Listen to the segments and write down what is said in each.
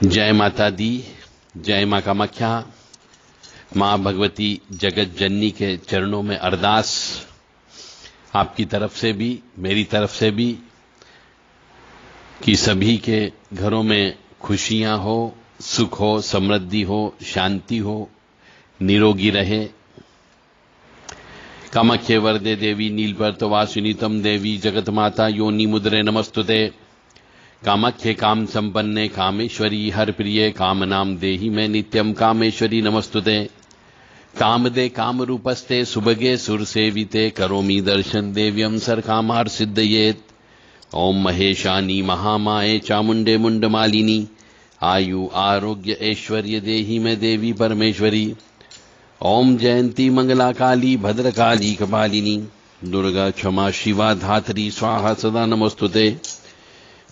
जय माता दी, जय मां कामाख्या। मां भगवती जगत जननी के चरणों में अरदास, आपकी तरफ से भी मेरी तरफ से भी, कि सभी के घरों में खुशियां हो, सुख हो, समृद्धि हो, शांति हो, निरोगी रहे। कामाख्ये वरदे देवी नीलपर्तवासिनी तम देवी जगत माता योनि मुद्रे नमस्तुते। कामाख्ये काम संपन्ने कामेश्वरी हर प्रिय काम नाम देहि में नित्यम कामेश्वरी नमस्तुते। काम दे काम रूपस्ते सुभगे सुर सेविते करोमि दर्शन देव्यम सर कामार सिद्धयेत। ओम महेशानी महामाये चामुंडे मुंड मालिनी आयु आरोग्य ऐश्वर्य देहि में देवी परमेश्वरी। ओम जयंती मंगला काली भद्रकाली कपालिनी दुर्गा क्षमा शिवा धात्री स्वाहा सदा नमस्तुते।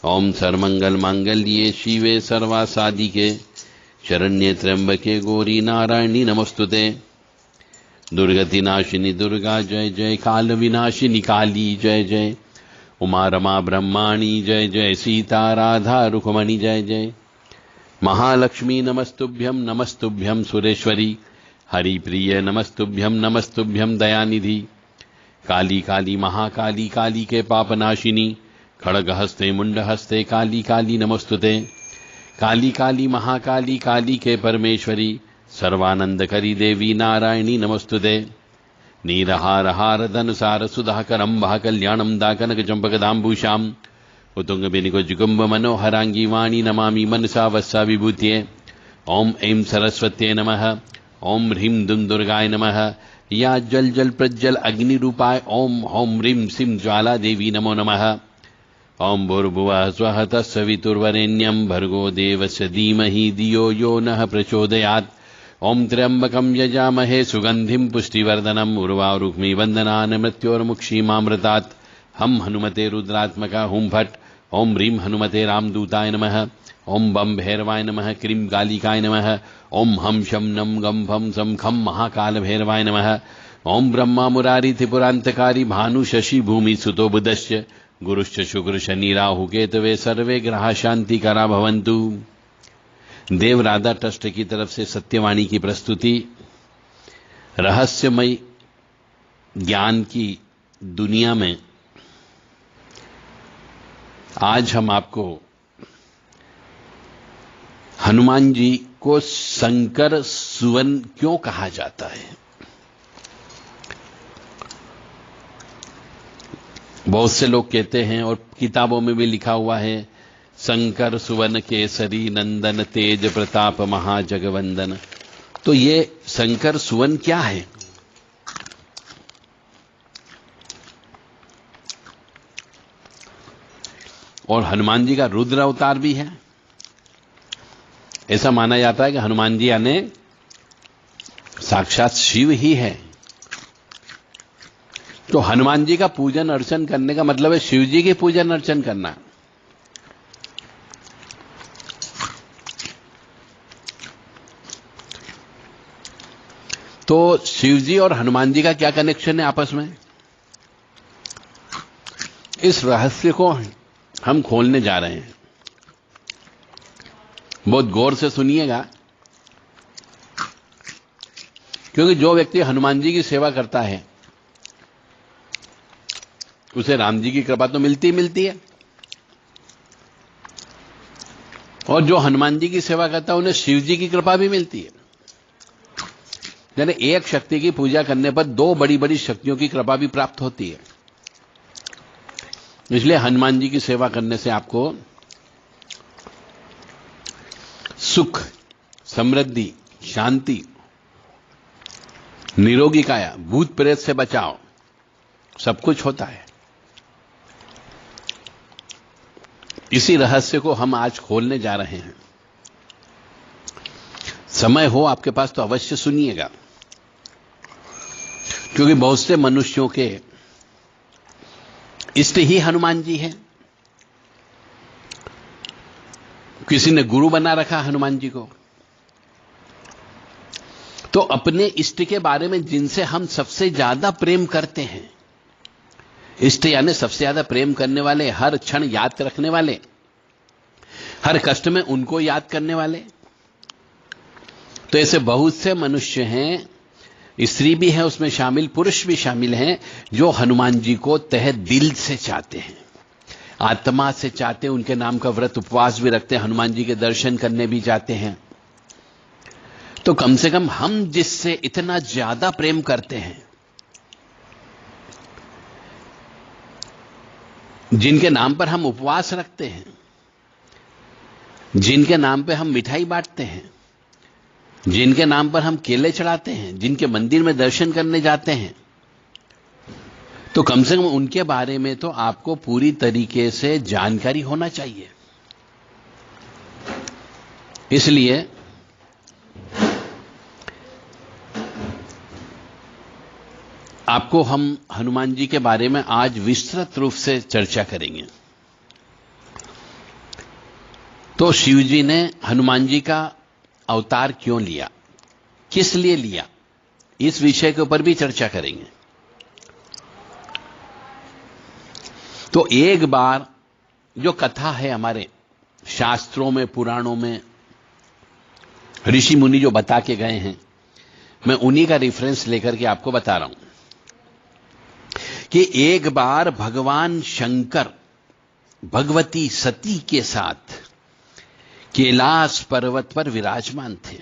ओम सर्वमंगल मांगल्ये शिवे सर्वा साधिके शरण्ये त्र्यंबके गौरी नारायणी नमस्तुते। दुर्गति नाशिनी दुर्गा जय जय, काल विनाशिनी काली जय जय, उमा रमा ब्रह्माणी जय जय, सीता राधा रुक्मणी जय जय। महालक्ष्मी नमस्तुभ्यम नमस्तुभ्यम सुरेश्वरी, हरिप्रिय नमस्तुभ्यम नमस्तुभ्यम दयानिधि। काली काली महाकाली काली के पापनाशिनी, खड़ग हस्ते मुंड हस्ते काली काली नमस्तुते। काली काली महाकाली काली के परमेश्वरी, सर्वानंद करी देवी नारायणी नमस्तुते। नीरहार हार धनुसार सुधाकरंबा कल्याणम दाकनक चंपकदाम्बूषाम उतुंग बेनिको जुगुम्ब मनोहरांगी वाणी नमामि मनसा वस्सा विभूत्ये। ओम ऐं सरस्वत्यै नमः। ओम ह्रीं दुं दुर्गाय नमः। या जल जल प्रज्वल अग्नि रूपाय ओम होम ह्रीं सिं ज्वाला देवी नमो नमः। ओम भूर्भुवः स्वः तत्सवितुर्वरेण्यं भर्गो देवस्य धीमहि धियो यो नः प्रचोदयात्। ओम त्र्यंबकं यजामहे सुगंधिं पुष्टिवर्धनम् उर्वारुक्मी वंदनान् मृत्योर्मुक्षीमामृतात्। हम हनुमते रुद्रात्मका हुं फट्। ओम ह्रीं हनुमते रामदूताय नमः। ओम बम भैरवाय नमः। क्रीं कालिकाय नमः। ओम हम शम नम गम फम सम खम महाकाल भैरवाय नमः। ओम ब्रह्मा मुरारी त्रिपुरांतकारी भानु शशि भूमि सुतो बुधश्च गुरुश्च शुक्र शनि राहु केतवे सर्वे ग्रहा शांति करा भवन्तु। देव राधा ट्रस्ट की तरफ से सत्यवाणी की प्रस्तुति, रहस्यमय ज्ञान की दुनिया में आज हम आपको हनुमान जी को शंकर सुवन क्यों कहा जाता है। बहुत से लोग कहते हैं और किताबों में भी लिखा हुआ है, शंकर सुवन केसरी नंदन तेज प्रताप महाजगवंदन। तो ये शंकर सुवन क्या है? और हनुमान जी का रुद्र अवतार भी है। ऐसा माना जाता है कि हनुमान जी यानी साक्षात शिव ही है। तो हनुमान जी का पूजन अर्चन करने का मतलब है शिव जी की पूजन अर्चन करना। तो शिव जी और हनुमान जी का क्या कनेक्शन है आपस में, इस रहस्य को हम खोलने जा रहे हैं। बहुत गौर से सुनिएगा, क्योंकि जो व्यक्ति हनुमान जी की सेवा करता है उसे राम जी की कृपा तो मिलती है, और जो हनुमान जी की सेवा करता है उन्हें शिव जी की कृपा भी मिलती है। यानी एक शक्ति की पूजा करने पर दो बड़ी बड़ी शक्तियों की कृपा भी प्राप्त होती है। इसलिए हनुमान जी की सेवा करने से आपको सुख, समृद्धि, शांति, निरोगी काया, भूत प्रेत से बचाव, सब कुछ होता है। इसी रहस्य को हम आज खोलने जा रहे हैं। समय हो आपके पास तो अवश्य सुनिएगा, क्योंकि बहुत से मनुष्यों के इष्ट ही हनुमान जी हैं। किसी ने गुरु बना रखा हनुमान जी को। तो अपने इष्ट के बारे में जिनसे हम सबसे ज्यादा प्रेम करते हैं, इष्ट यानी सबसे ज्यादा प्रेम करने वाले, हर क्षण याद रखने वाले, हर कष्ट में उनको याद करने वाले। तो ऐसे बहुत से मनुष्य हैं, स्त्री भी है उसमें शामिल, पुरुष भी शामिल हैं, जो हनुमान जी को तहे दिल से चाहते हैं, आत्मा से चाहते हैं। उनके नाम का व्रत उपवास भी रखते हैं, हनुमान जी के दर्शन करने भी जाते हैं। तो कम से कम हम जिससे इतना ज्यादा प्रेम करते हैं, जिनके नाम पर हम उपवास रखते हैं, जिनके नाम पे हम मिठाई बांटते हैं, जिनके नाम पर हम केले चढ़ाते हैं, जिनके मंदिर में दर्शन करने जाते हैं, तो कम से कम उनके बारे में तो आपको पूरी तरीके से जानकारी होना चाहिए। इसलिए आपको हम हनुमान जी के बारे में आज विस्तृत रूप से चर्चा करेंगे। तो शिव जी ने हनुमान जी का अवतार क्यों लिया, किस लिए लिया, इस विषय के ऊपर भी चर्चा करेंगे। तो एक बार जो कथा है हमारे शास्त्रों में, पुराणों में, ऋषि मुनि जो बता के गए हैं, मैं उन्हीं का रेफरेंस लेकर के आपको बता रहा हूं कि एक बार भगवान शंकर भगवती सती के साथ कैलाश पर्वत पर विराजमान थे।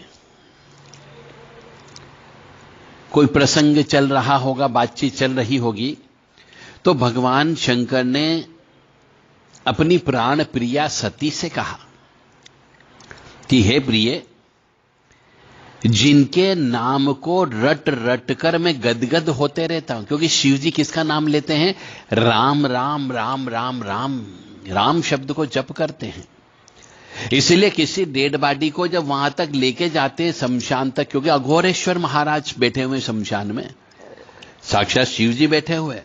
कोई प्रसंग चल रहा होगा, बातचीत चल रही होगी, तो भगवान शंकर ने अपनी प्राण प्रिया सती से कहा कि हे प्रिय, जिनके नाम को रट रट कर मैं गदगद होते रहता हूं, क्योंकि शिव जी किसका नाम लेते हैं? राम राम राम राम राम, राम शब्द को जप करते हैं। इसलिए किसी डेड बॉडी को जब वहां तक लेके जाते हैं शमशान तक, क्योंकि अघोरेश्वर महाराज बैठे हुए शमशान में, साक्षात शिव जी बैठे हुए,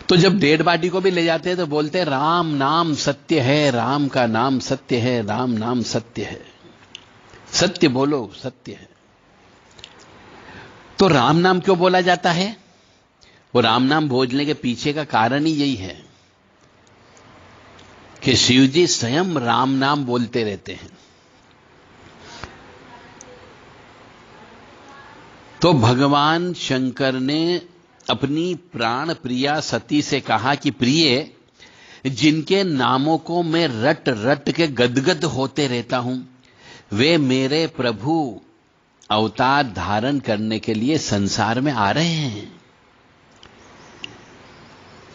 तो जब डेड बॉडी को भी ले जाते हैं तो बोलते हैं राम नाम सत्य है, राम का नाम सत्य है, राम नाम सत्य है, सत्य बोलो, सत्य है। तो राम नाम क्यों बोला जाता है? वो राम नाम बोलने के पीछे का कारण ही यही है कि शिव जी स्वयं राम नाम बोलते रहते हैं। तो भगवान शंकर ने अपनी प्राण प्रिया सती से कहा कि प्रिय, जिनके नामों को मैं रट रट के गदगद होते रहता हूं, वे मेरे प्रभु अवतार धारण करने के लिए संसार में आ रहे हैं।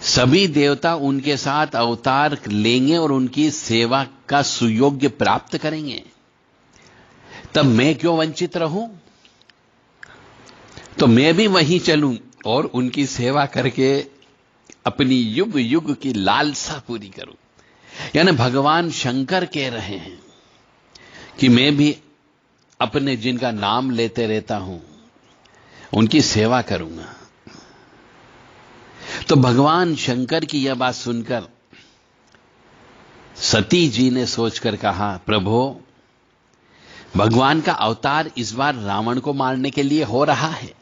सभी देवता उनके साथ अवतार लेंगे और उनकी सेवा का सुयोग्य प्राप्त करेंगे, तब मैं क्यों वंचित रहूं? तो मैं भी वहीं चलूं और उनकी सेवा करके अपनी युग युग की लालसा पूरी करूं। यानी भगवान शंकर कह रहे हैं कि मैं भी अपने जिनका नाम लेते रहता हूं उनकी सेवा करूंगा। तो भगवान शंकर की यह बात सुनकर सती जी ने सोचकर कहा, प्रभु, भगवान का अवतार इस बार रावण को मारने के लिए हो रहा है,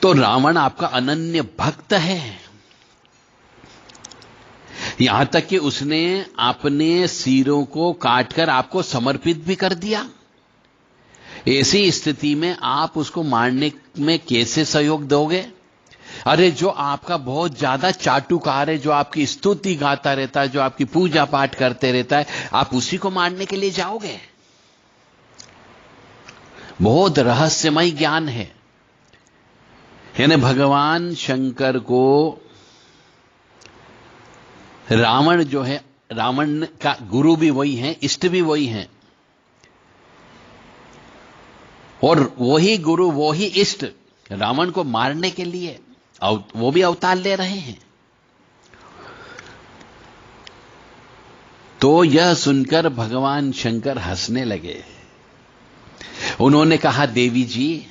तो रावण आपका अनन्य भक्त है, यहां तक कि उसने अपने सिरों को काटकर आपको समर्पित भी कर दिया। ऐसी स्थिति में आप उसको मारने में कैसे सहयोग दोगे? अरे जो आपका बहुत ज्यादा चाटुकार है, जो आपकी स्तुति गाता रहता है, जो आपकी पूजा पाठ करते रहता है, आप उसी को मारने के लिए जाओगे? बहुत रहस्यमय ज्ञान है। यानी भगवान शंकर को रावण जो है, रावण का गुरु भी वही है, इष्ट भी वही है, और वही गुरु वही इष्ट रावण को मारने के लिए वो भी अवतार ले रहे हैं। तो यह सुनकर भगवान शंकर हंसने लगे। उन्होंने कहा, देवी जी,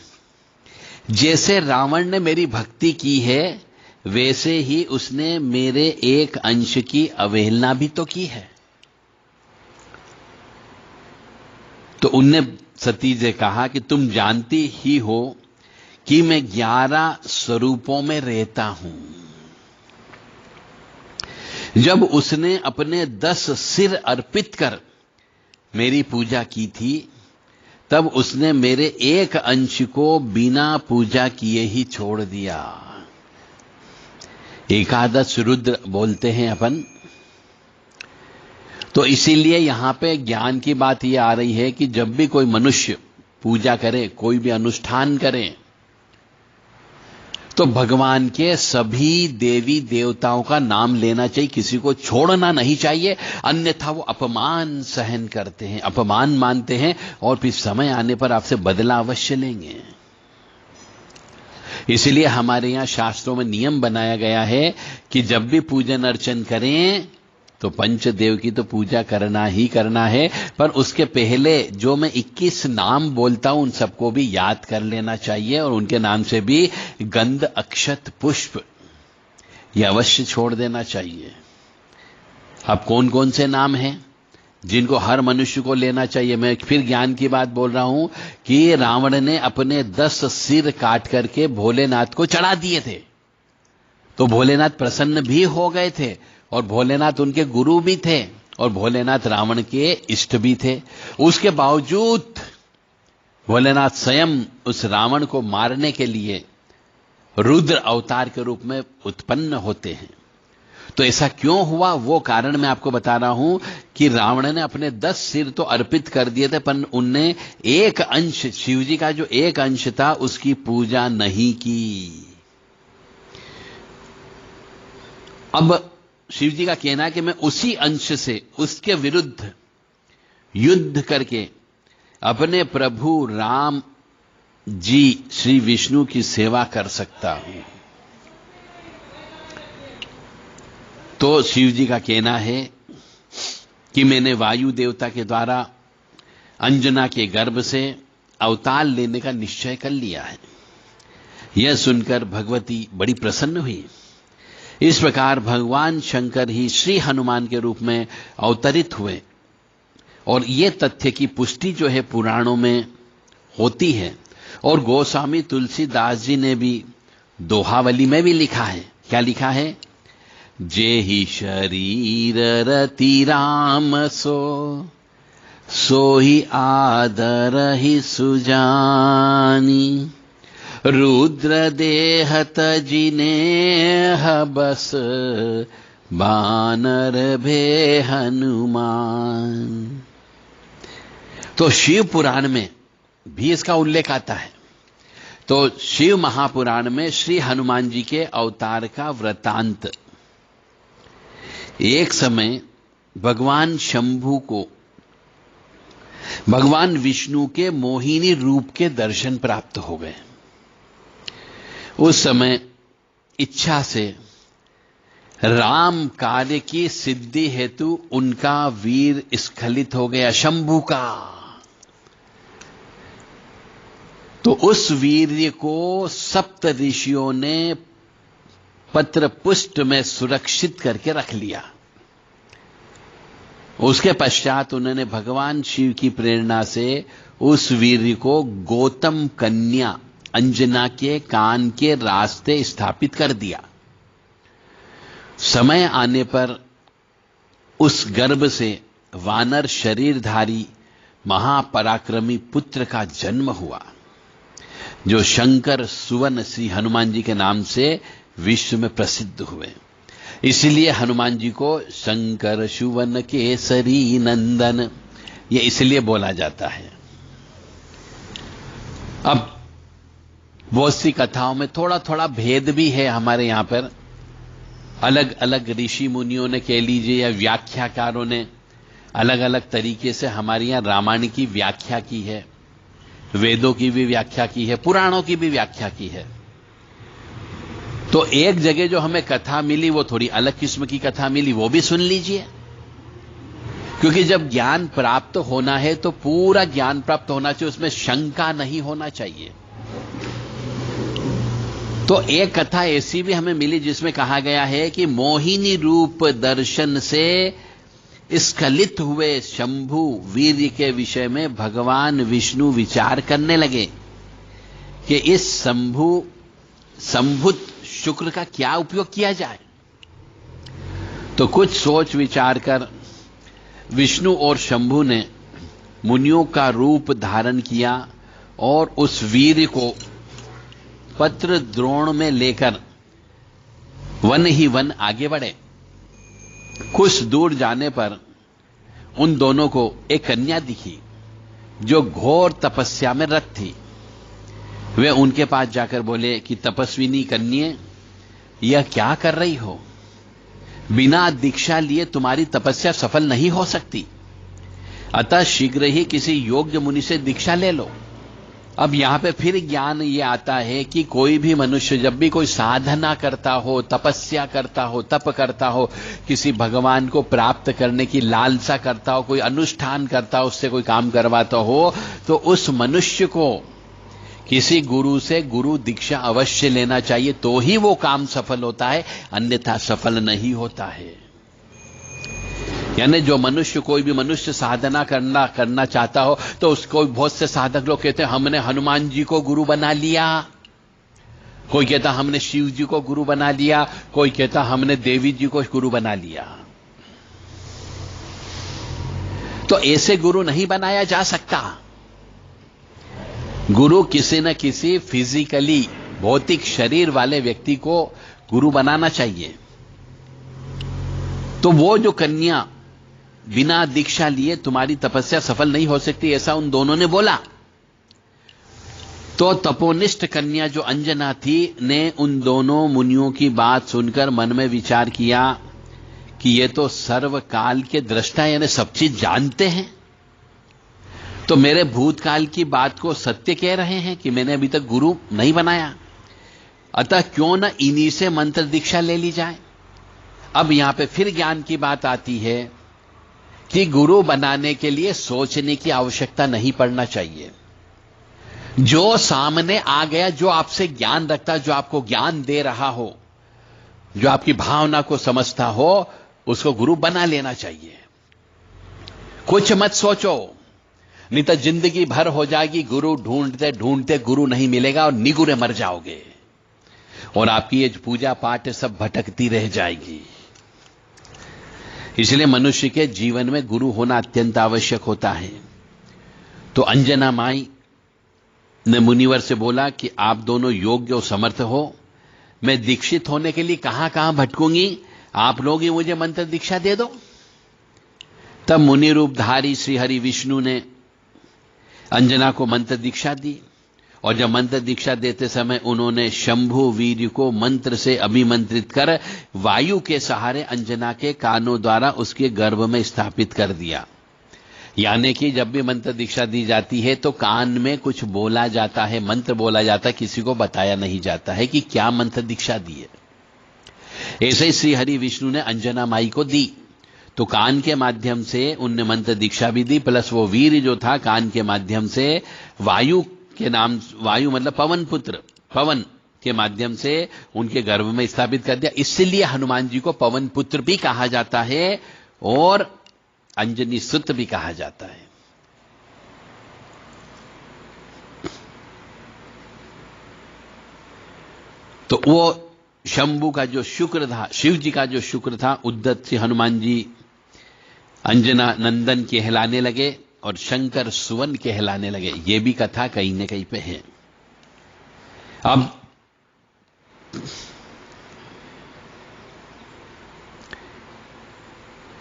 जैसे रावण ने मेरी भक्ति की है, वैसे ही उसने मेरे एक अंश की अवहेलना भी तो की है। तो उनने सती से कहा कि तुम जानती ही हो कि मैं 11 स्वरूपों में रहता हूं। जब उसने अपने 10 सिर अर्पित कर मेरी पूजा की थी, तब उसने मेरे एक अंश को बिना पूजा किए ही छोड़ दिया। एकादश रुद्र बोलते हैं अपन। तो इसीलिए यहां पे ज्ञान की बात यह आ रही है कि जब भी कोई मनुष्य पूजा करे, कोई भी अनुष्ठान करे, तो भगवान के सभी देवी देवताओं का नाम लेना चाहिए, किसी को छोड़ना नहीं चाहिए, अन्यथा वो अपमान सहन करते हैं, अपमान मानते हैं और फिर समय आने पर आपसे बदला अवश्य लेंगे। इसलिए हमारे यहां शास्त्रों में नियम बनाया गया है कि जब भी पूजन अर्चन करें तो पंचदेव की तो पूजा करना ही करना है, पर उसके पहले जो मैं 21 नाम बोलता हूं उन सबको भी याद कर लेना चाहिए और उनके नाम से भी गंध अक्षत पुष्प ये अवश्य छोड़ देना चाहिए। अब कौन कौन से नाम हैं जिनको हर मनुष्य को लेना चाहिए? मैं फिर ज्ञान की बात बोल रहा हूं कि रावण ने अपने 10 सिर काट करके भोलेनाथ को चढ़ा दिए थे, तो भोलेनाथ प्रसन्न भी हो गए थे और भोलेनाथ उनके गुरु भी थे और भोलेनाथ रावण के इष्ट भी थे। उसके बावजूद भोलेनाथ स्वयं उस रावण को मारने के लिए रुद्र अवतार के रूप में उत्पन्न होते हैं। तो ऐसा क्यों हुआ, वो कारण मैं आपको बता रहा हूं कि रावण ने अपने 10 सिर तो अर्पित कर दिए थे, पर उनने एक अंश, शिवजी का जो एक अंश था, उसकी पूजा नहीं की। अब शिवजी का कहना है कि मैं उसी अंश से उसके विरुद्ध युद्ध करके अपने प्रभु राम जी श्री विष्णु की सेवा कर सकता हूं। तो शिवजी का कहना है कि मैंने वायु देवता के द्वारा अंजना के गर्भ से अवतार लेने का निश्चय कर लिया है। यह सुनकर भगवती बड़ी प्रसन्न हुई। इस प्रकार भगवान शंकर ही श्री हनुमान के रूप में अवतरित हुए और यह तथ्य की पुष्टि जो है पुराणों में होती है और गोस्वामी तुलसीदास जी ने भी दोहावली में भी लिखा है। क्या लिखा है? जेहि शरीर रति राम सो ही आदर ही सुजानी, रुद्र देह तजिने बस बानर भे हनुमान। तो शिव पुराण में भी इसका उल्लेख आता है। तो शिव महापुराण में श्री हनुमान जी के अवतार का वृतांत, एक समय भगवान शंभु को भगवान विष्णु के मोहिनी रूप के दर्शन प्राप्त हो गए। उस समय इच्छा से राम कार्य की सिद्धि हेतु उनका वीर स्खलित हो गया, शंभु का। तो उस वीर्य को सप्त ऋषियों ने पत्र पुष्ट में सुरक्षित करके रख लिया। उसके पश्चात उन्होंने भगवान शिव की प्रेरणा से उस वीर्य को गौतम कन्या अंजना के कान के रास्ते स्थापित कर दिया। समय आने पर उस गर्भ से वानर शरीरधारी महापराक्रमी पुत्र का जन्म हुआ, जो शंकर सुवन श्री हनुमान जी के नाम से विश्व में प्रसिद्ध हुए। इसलिए हनुमान जी को शंकर सुवन केसरी नंदन ये इसलिए बोला जाता है। अब बहुत सी कथाओं में थोड़ा थोड़ा भेद भी है हमारे यहां पर। अलग अलग ऋषि मुनियों ने कह लीजिए या व्याख्याकारों ने अलग अलग तरीके से हमारे यहां रामायण की व्याख्या की है, वेदों की भी व्याख्या की है, पुराणों की भी व्याख्या की है। तो एक जगह जो हमें कथा मिली वो थोड़ी अलग किस्म की कथा मिली, वो भी सुन लीजिए। क्योंकि जब ज्ञान प्राप्त होना है तो पूरा ज्ञान प्राप्त होना चाहिए, उसमें शंका नहीं होना चाहिए। तो एक कथा ऐसी भी हमें मिली जिसमें कहा गया है कि मोहिनी रूप दर्शन से स्खलित हुए शंभु वीर्य के विषय में भगवान विष्णु विचार करने लगे कि इस संभुत शुक्र का क्या उपयोग किया जाए। तो कुछ सोच विचार कर विष्णु और शंभु ने मुनियों का रूप धारण किया और उस वीर को पत्र द्रोण में लेकर वन ही वन आगे बढ़े। कुछ दूर जाने पर उन दोनों को एक कन्या दिखी जो घोर तपस्या में रत थी। वे उनके पास जाकर बोले कि तपस्विनी कन्ये, यह क्या कर रही हो? बिना दीक्षा लिए तुम्हारी तपस्या सफल नहीं हो सकती, अतः शीघ्र ही किसी योग्य मुनि से दीक्षा ले लो। अब यहां पे फिर ज्ञान ये आता है कि कोई भी मनुष्य जब भी कोई साधना करता हो, तपस्या करता हो, तप करता हो, किसी भगवान को प्राप्त करने की लालसा करता हो, कोई अनुष्ठान करता हो, उससे कोई काम करवाता हो, तो उस मनुष्य को किसी गुरु से गुरु दीक्षा अवश्य लेना चाहिए, तो ही वो काम सफल होता है, अन्यथा सफल नहीं होता है। यानी जो मनुष्य, कोई भी मनुष्य साधना करना चाहता हो तो उसको बहुत से साधक लोग कहते हैं हमने हनुमान जी को गुरु बना लिया, कोई कहता हमने शिव जी को गुरु बना लिया, कोई कहता हमने देवी जी को गुरु बना लिया। तो ऐसे गुरु नहीं बनाया जा सकता। गुरु किसी न किसी फिजिकली भौतिक शरीर वाले व्यक्ति को गुरु बनाना चाहिए। तो वो जो कन्या बिना दीक्षा लिए तुम्हारी तपस्या सफल नहीं हो सकती, ऐसा उन दोनों ने बोला। तो तपोनिष्ठ कन्या जो अंजना थी ने उन दोनों मुनियों की बात सुनकर मन में विचार किया कि ये तो सर्वकाल के दृष्टा, यानी सब चीज जानते हैं, तो मेरे भूतकाल की बात को सत्य कह रहे हैं कि मैंने अभी तक गुरु नहीं बनाया, अतः क्यों न इन्हीं से मंत्र दीक्षा ले ली जाए। अब यहां पे फिर ज्ञान की बात आती है कि गुरु बनाने के लिए सोचने की आवश्यकता नहीं पड़ना चाहिए। जो सामने आ गया, जो आपसे ज्ञान रखता, जो आपको ज्ञान दे रहा हो, जो आपकी भावना को समझता हो, उसको गुरु बना लेना चाहिए। कुछ मत सोचो, नहीं तो जिंदगी भर हो जाएगी गुरु ढूंढते ढूंढते गुरु नहीं मिलेगा और निगुरे मर जाओगे और आपकी ये पूजा पाठ सब भटकती रह जाएगी। इसलिए मनुष्य के जीवन में गुरु होना अत्यंत आवश्यक होता है। तो अंजना माई ने मुनिवर से बोला कि आप दोनों योग्य और समर्थ हो, मैं दीक्षित होने के लिए कहां कहां भटकूंगी, आप लोग ही मुझे मंत्र दीक्षा दे दो। तब मुनि रूपधारी श्री हरि विष्णु ने अंजना को मंत्र दीक्षा दी और जब मंत्र दीक्षा देते समय उन्होंने शंभु वीर को मंत्र से अभिमंत्रित कर वायु के सहारे अंजना के कानों द्वारा उसके गर्भ में स्थापित कर दिया। यानी कि जब भी मंत्र दीक्षा दी जाती है तो कान में कुछ बोला जाता है, मंत्र बोला जाता है, किसी को बताया नहीं जाता है कि क्या मंत्र दीक्षा दी है। ऐसे ही श्री हरि विष्णु ने अंजना माई को दी, तो कान के माध्यम से उनने मंत्र दीक्षा भी दी, प्लस वो वीर जो था कान के माध्यम से वायु के नाम, वायु मतलब पवन पुत्र, पवन के माध्यम से उनके गर्भ में स्थापित कर दिया। इसलिए हनुमान जी को पवन पुत्र भी कहा जाता है और अंजनी सुत भी कहा जाता है। तो वो शंभु का जो शुक्र था, शिव जी का जो शुक्र था, उद्दत से हनुमान जी अंजना नंदन कहलाने लगे और शंकर सुवन कहलाने लगे। ये भी कथा कहीं न कहीं पे है। अब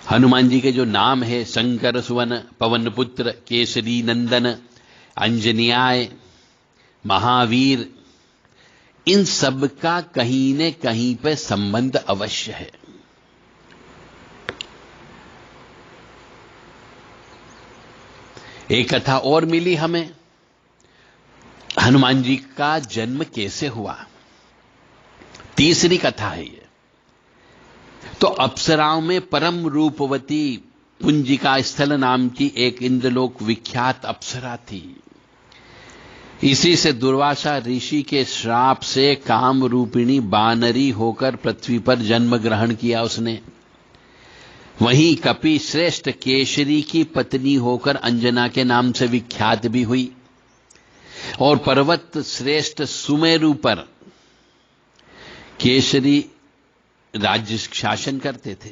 हनुमान जी के जो नाम है शंकर सुवन, पवन पुत्र, केसरी नंदन, अंजनीयाय, महावीर, इन सब का कहीं न कहीं पे संबंध अवश्य है। एक कथा और मिली हमें, हनुमान जी का जन्म कैसे हुआ, तीसरी कथा है ये। तो अप्सराओं में परम रूपवती पुंजिका स्थल नाम की एक इंद्रलोक विख्यात अप्सरा थी। इसी से दुर्वासा ऋषि के श्राप से काम रूपिणी बानरी होकर पृथ्वी पर जन्म ग्रहण किया उसने। वहीं कपि श्रेष्ठ केशरी की पत्नी होकर अंजना के नाम से विख्यात भी हुई और पर्वत श्रेष्ठ सुमेरु पर केशरी राज्य शासन करते थे।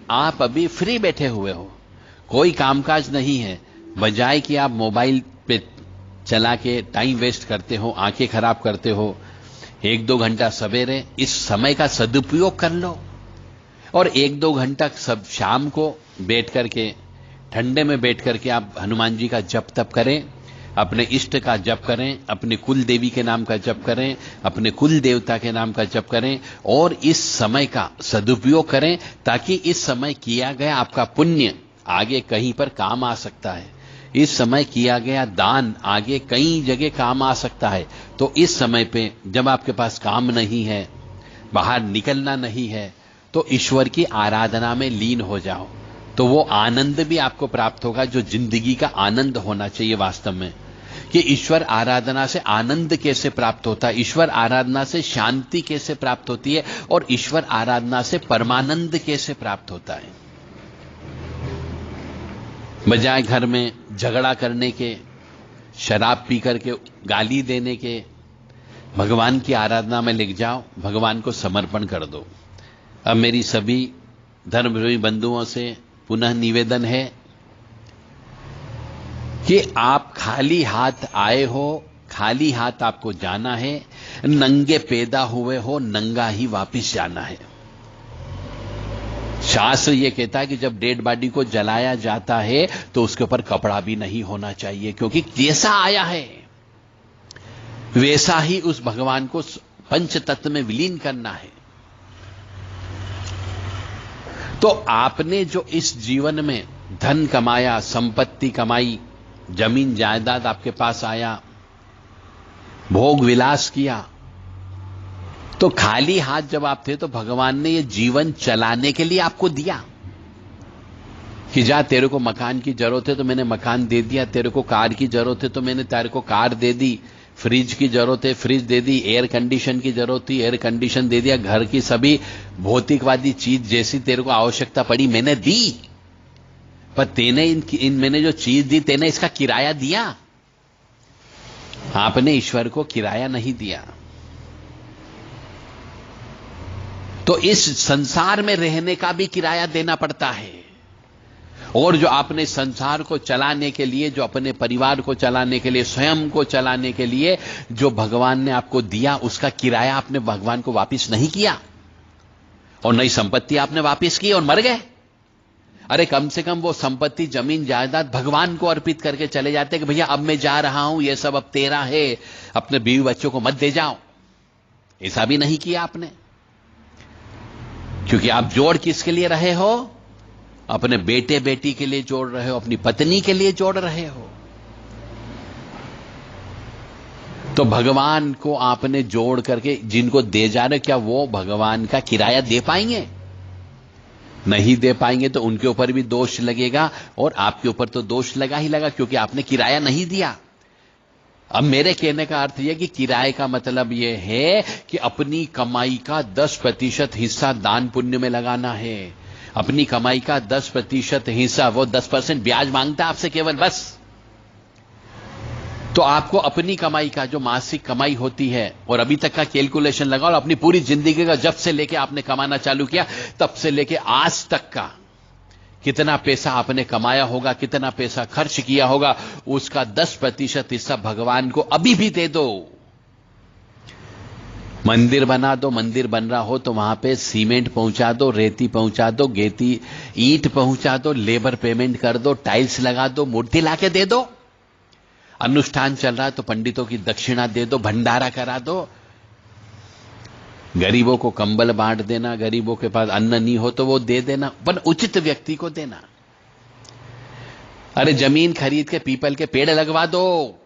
आप अभी फ्री बैठे हुए हो, कोई कामकाज नहीं है, बजाय कि आप मोबाइल पे चला के टाइम वेस्ट करते हो, आंखें खराब करते हो, 1-2 घंटा सवेरे इस समय का सदुपयोग कर लो और 1-2 घंटा सब शाम को बैठ करके, ठंडे में बैठ करके आप हनुमान जी का जप तप करें, अपने इष्ट का जप करें, अपने कुल देवी के नाम का जप करें, अपने कुल देवता के नाम का जप करें और इस समय का सदुपयोग करें, ताकि इस समय किया गया आपका पुण्य आगे कहीं पर काम आ सकता है। इस समय किया गया दान आगे कई जगह काम आ सकता है। तो इस समय पे जब आपके पास काम नहीं है, बाहर निकलना नहीं है, तो ईश्वर की आराधना में लीन हो जाओ, तो वो आनंद भी आपको प्राप्त होगा जो जिंदगी का आनंद होना चाहिए वास्तव में। कि ईश्वर आराधना से आनंद कैसे प्राप्त होता है, ईश्वर आराधना से शांति कैसे प्राप्त होती है और ईश्वर आराधना से परमानंद कैसे प्राप्त होता है। बजाय घर में झगड़ा करने के, शराब पी करके गाली देने के, भगवान की आराधना में लग जाओ, भगवान को समर्पण कर दो। अब मेरी सभी धर्मप्रेमी बंधुओं से पुनः निवेदन है कि आप खाली हाथ आए हो, खाली हाथ आपको जाना है, नंगे पैदा हुए हो, नंगा ही वापिस जाना है। शास्त्र यह कहता है कि जब डेड बॉडी को जलाया जाता है तो उसके ऊपर कपड़ा भी नहीं होना चाहिए, क्योंकि जैसा आया है वैसा ही उस भगवान को पंच तत्व में विलीन करना है। तो आपने जो इस जीवन में धन कमाया, संपत्ति कमाई, जमीन जायदाद आपके पास आया, भोग विलास किया, तो खाली हाथ जब आप थे तो भगवान ने ये जीवन चलाने के लिए आपको दिया कि जा तेरे को मकान की जरूरत है तो मैंने मकान दे दिया, तेरे को कार की जरूरत है तो मैंने तेरे को कार दे दी, फ्रिज की जरूरत है फ्रिज दे दी, एयर कंडीशन की जरूरत थी एयर कंडीशन दे दिया, घर की सभी भौतिकवादी चीज जैसी तेरे को आवश्यकता पड़ी मैंने दी। पर तेने मैंने जो चीज दी तेने इसका किराया दिया? आपने ईश्वर को किराया नहीं दिया। तो इस संसार में रहने का भी किराया देना पड़ता है। और जो आपने संसार को चलाने के लिए, जो अपने परिवार को चलाने के लिए, स्वयं को चलाने के लिए जो भगवान ने आपको दिया, उसका किराया आपने भगवान को वापस नहीं किया और नई संपत्ति आपने वापस की और मर गए। अरे कम से कम वो संपत्ति, जमीन जायदाद भगवान को अर्पित करके चले जाते कि भैया अब मैं जा रहा हूं, ये सब अब तेरा है, अपने बीवी बच्चों को मत दे जाओ। ऐसा भी नहीं किया आपने, क्योंकि आप जोड़ किसके लिए रहे हो? अपने बेटे बेटी के लिए जोड़ रहे हो, अपनी पत्नी के लिए जोड़ रहे हो। तो भगवान को आपने जोड़ करके जिनको दे जा रहे, क्या वो भगवान का किराया दे पाएंगे? नहीं दे पाएंगे तो उनके ऊपर भी दोष लगेगा और आपके ऊपर तो दोष लगा ही लगा, क्योंकि आपने किराया नहीं दिया। अब मेरे कहने का अर्थ यह कि किराए का मतलब यह है कि अपनी कमाई का 10% हिस्सा दान पुण्य में लगाना है। अपनी कमाई का 10% हिस्सा, वो 10% ब्याज मांगता है आपसे केवल, बस। तो आपको अपनी कमाई का जो मासिक कमाई होती है, और अभी तक का कैलकुलेशन लगाओ, और अपनी पूरी जिंदगी का जब से लेके आपने कमाना चालू किया तब से लेके आज तक का कितना पैसा आपने कमाया होगा, कितना पैसा खर्च किया होगा, उसका 10% हिस्सा भगवान को अभी भी दे दो। मंदिर बना दो, मंदिर बन रहा हो तो वहां पे सीमेंट पहुंचा दो, रेती पहुंचा दो, गेती ईंट पहुंचा दो, लेबर पेमेंट कर दो, टाइल्स लगा दो, मूर्ति लाके दे दो। अनुष्ठान चल रहा है तो पंडितों की दक्षिणा दे दो, भंडारा करा दो, गरीबों को कंबल बांट देना, गरीबों के पास अन्न नहीं हो तो वो दे देना, पर उचित व्यक्ति को देना। अरे जमीन खरीद के पीपल के पेड़ लगवा दो,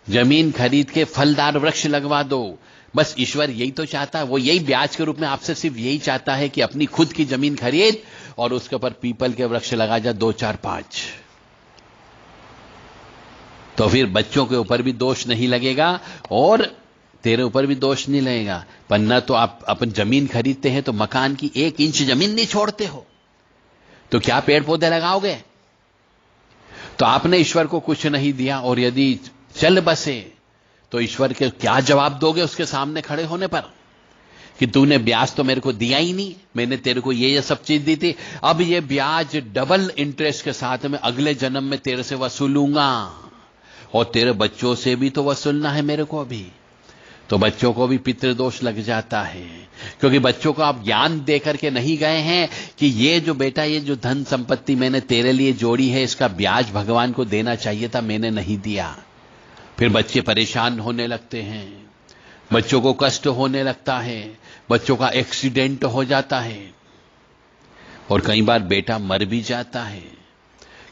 जमीन खरीद के फलदार वृक्ष लगवा दो। बस ईश्वर यही तो चाहता है, वो यही ब्याज के रूप में आपसे सिर्फ यही चाहता है कि अपनी खुद की जमीन खरीद और उसके ऊपर पीपल के वृक्ष लगा जा 2, 4, 5। तो फिर बच्चों के ऊपर भी दोष नहीं लगेगा और तेरे ऊपर भी दोष नहीं लगेगा। पर न तो आप अपन जमीन खरीदते हैं तो मकान की 1 इंच जमीन नहीं छोड़ते हो, तो क्या पेड़ पौधे लगाओगे? तो आपने ईश्वर को कुछ नहीं दिया और यदि चल बसे तो ईश्वर के क्या जवाब दोगे उसके सामने खड़े होने पर? कि तूने ब्याज तो मेरे को दिया ही नहीं, मैंने तेरे को ये सब चीज दी थी, अब ये ब्याज डबल इंटरेस्ट के साथ में अगले जन्म में तेरे से वसूलूंगा, और तेरे बच्चों से भी तो वसूलना है मेरे को अभी। तो बच्चों को भी पितृदोष लग जाता है, क्योंकि बच्चों को आप ज्ञान दे करके नहीं गए हैं कि ये जो बेटा, ये जो धन संपत्ति मैंने तेरे लिए जोड़ी है, इसका ब्याज भगवान को देना चाहिए था, मैंने नहीं दिया। फिर बच्चे परेशान होने लगते हैं, बच्चों को कष्ट होने लगता है, बच्चों का एक्सीडेंट हो जाता है, और कई बार बेटा मर भी जाता है,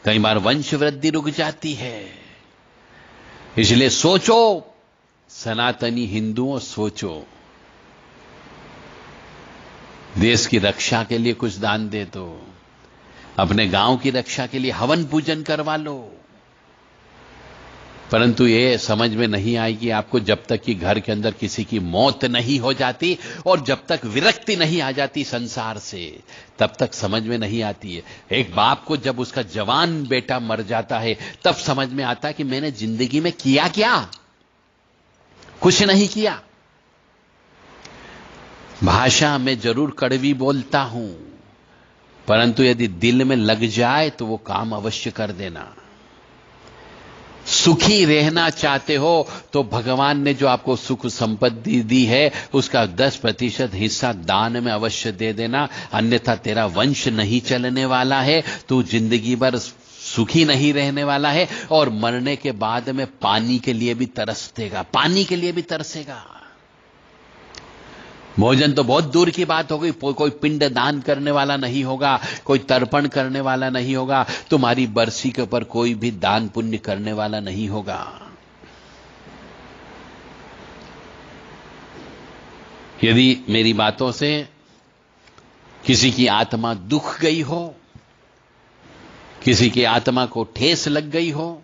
कई बार वंश वृद्धि रुक जाती है। इसलिए सोचो, सनातनी हिंदुओं सोचो, देश की रक्षा के लिए कुछ दान दे दो, अपने गांव की रक्षा के लिए हवन पूजन करवा लो। परंतु ये समझ में नहीं आएगी आपको जब तक कि घर के अंदर किसी की मौत नहीं हो जाती, और जब तक विरक्ति नहीं आ जाती संसार से, तब तक समझ में नहीं आती है। एक बाप को जब उसका जवान बेटा मर जाता है, तब समझ में आता है कि मैंने जिंदगी में किया क्या, कुछ नहीं किया। भाषा में जरूर कड़वी बोलता हूं, परंतु यदि दिल में लग जाए तो वो काम अवश्य कर देना। सुखी रहना चाहते हो तो भगवान ने जो आपको सुख संपत्ति दी है, उसका 10% हिस्सा दान में अवश्य दे देना, अन्यथा तेरा वंश नहीं चलने वाला है, तू जिंदगी भर सुखी नहीं रहने वाला है, और मरने के बाद में पानी के लिए भी तरसेगा, पानी के लिए भी तरसेगा। भोजन तो बहुत दूर की बात हो गई, कोई पिंड दान करने वाला नहीं होगा, कोई तर्पण करने वाला नहीं होगा, तुम्हारी बरसी के ऊपर कोई भी दान पुण्य करने वाला नहीं होगा। यदि मेरी बातों से किसी की आत्मा दुख गई हो, किसी की आत्मा को ठेस लग गई हो,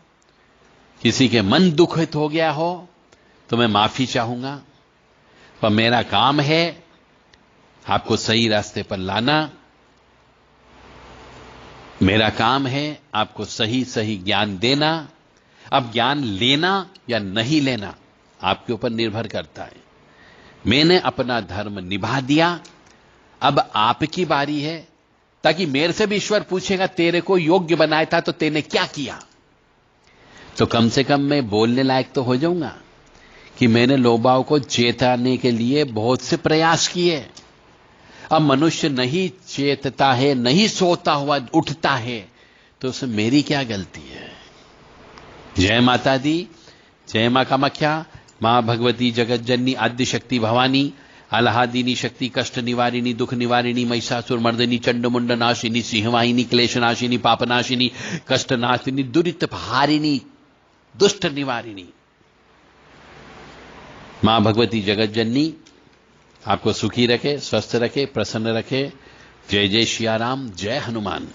किसी के मन दुखित हो गया हो, तो मैं माफी चाहूंगा। पर मेरा काम है आपको सही रास्ते पर लाना, मेरा काम है आपको सही सही ज्ञान देना। अब ज्ञान लेना या नहीं लेना आपके ऊपर निर्भर करता है। मैंने अपना धर्म निभा दिया, अब आपकी बारी है, ताकि मेरे से भी ईश्वर पूछेगा तेरे को योग्य बनाया था तो तेने क्या किया, तो कम से कम मैं बोलने लायक तो हो जाऊंगा कि मैंने लोबाओं को चेताने के लिए बहुत से प्रयास किए। अब मनुष्य नहीं चेतता है, नहीं सोता हुआ उठता है, तो उसमें मेरी क्या गलती है। जय माता दी, जय मां कामाख्या, मां भगवती जगत जननी आद्य शक्ति भवानी, आल्हादिनी शक्ति, कष्ट निवारिणी, दुख निवारिणी, महिषासुर मर्दिनी, चंडमुंड नाशिनी, सिंहवाहिनी, क्लेश नाशिनी, पापनाशिनी, कष्ट नाशिनी, दुरित हारिणी, दुष्ट निवारिणी, मां भगवती जगत जननी आपको सुखी रखे, स्वस्थ रखे, प्रसन्न रखे। जय जय श्री राम, जय हनुमान।